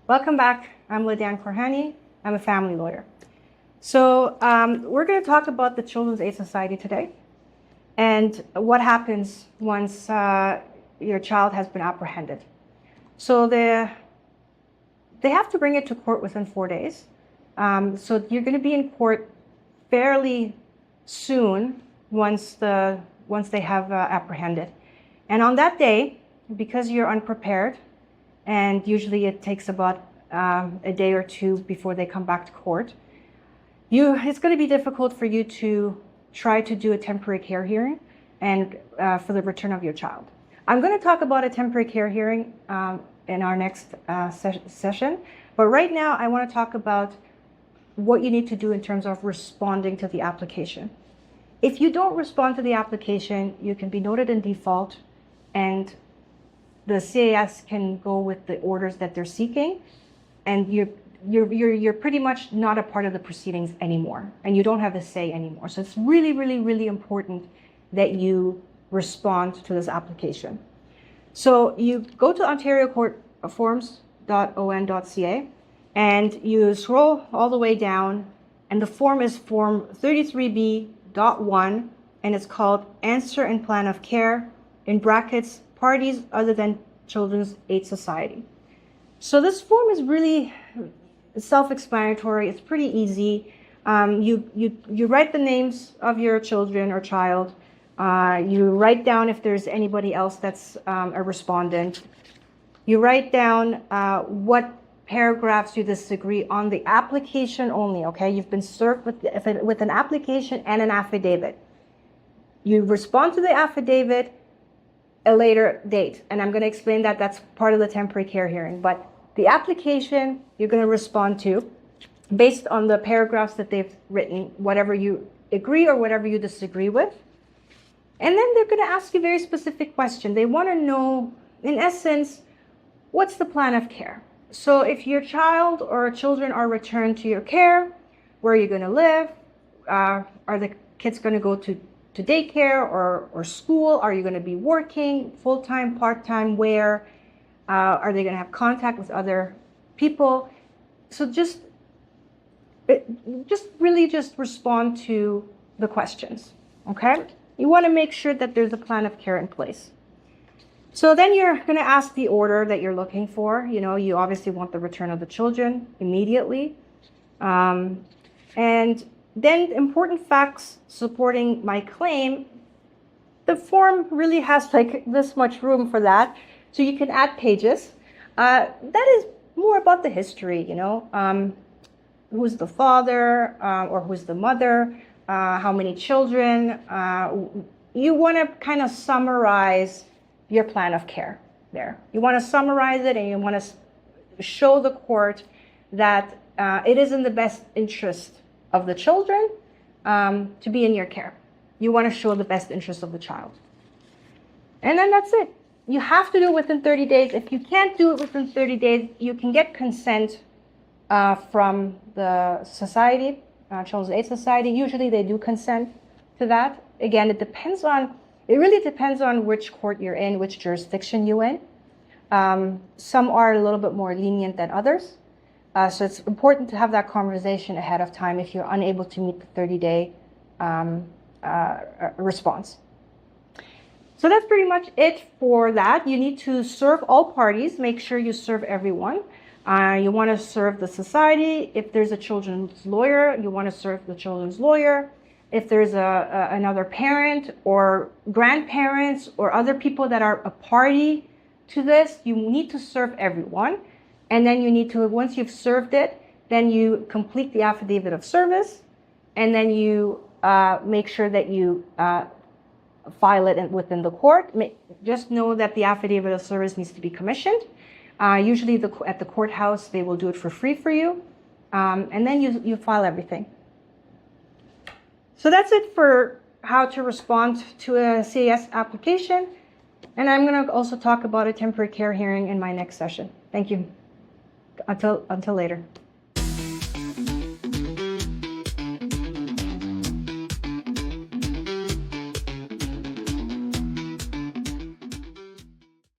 Welcome back. I'm Ladan Korhani. I'm a family lawyer. So we're going to talk about the Children's Aid Society today and what happens once your child has been apprehended. So they have to bring it to court within 4 days. So you're going to be in court fairly soon once they have apprehended. And on that day, because you're unprepared, and usually it takes about a day or two before they come back to court, it's going to be difficult for you to try to do a temporary care hearing and for the return of your child. I'm going to talk about a temporary care hearing in our next session, but right now I want to talk about what you need to do in terms of responding to the application. If you don't respond to the application, you can be noted in default, and the CAS can go with the orders that they're seeking, and you're pretty much not a part of the proceedings anymore, and you don't have a say anymore. So it's really, really, really important that you respond to this application. So you go to ontariocourtforms.on.ca, and you scroll all the way down, and the form is form 33B.1, and it's called Answer and Plan of Care, in brackets, parties other than Children's Aid Society. So this form is really self-explanatory. It's pretty easy. You write the names of your children or child. You write down if there's anybody else that's a respondent. You write down what paragraphs you disagree on the application only, okay? You've been served with an application and an affidavit. You respond to the affidavit a later date, and I'm going to explain that that's part of the temporary care hearing. But the application you're going to respond to based on the paragraphs that they've written, whatever you agree or whatever you disagree with. And then they're going to ask you a very specific question. They want to know, in essence, what's the plan of care? So if your child or children are returned to your care, where are you going to live? Are the kids going to go to daycare or school? Are you going to be working full-time, part-time? Where? Are they going to have contact with other people? So just really respond to the questions, okay? You want to make sure that there's a plan of care in place. So then you're going to ask the order that you're looking for. You know, you obviously want the return of the children immediately. And then important facts supporting my claim. The form really has like this much room for that. So you can add pages. That is more about the history, you know. Who's the father or who's the mother? How many children? You want to kind of summarize your plan of care there. You want to summarize it, and you want to show the court that it is in the best interest of the children to be in your care. You want to show the best interest of the child. And then that's it. You have to do it within 30 days. If you can't do it within 30 days, you can get consent from the society, Children's Aid Society. Usually they do consent to that. Again, it really depends on which court you're in, which jurisdiction you're in. Some are a little bit more lenient than others. So it's important to have that conversation ahead of time if you're unable to meet the 30-day response. So that's pretty much it for that. You need to serve all parties. Make sure you serve everyone. You want to serve the society. If there's a children's lawyer, you want to serve the children's lawyer. If there's another parent or grandparents or other people that are a party to this, you need to serve everyone. And then you need to, once you've served it, then you complete the affidavit of service, and then you make sure that you file it within the court. Just know that the affidavit of service needs to be commissioned. Usually at the courthouse, they will do it for free for you. And then you file everything. So that's it for how to respond to a CAS application. And I'm going to also talk about a temporary care hearing in my next session. Thank you. Until later.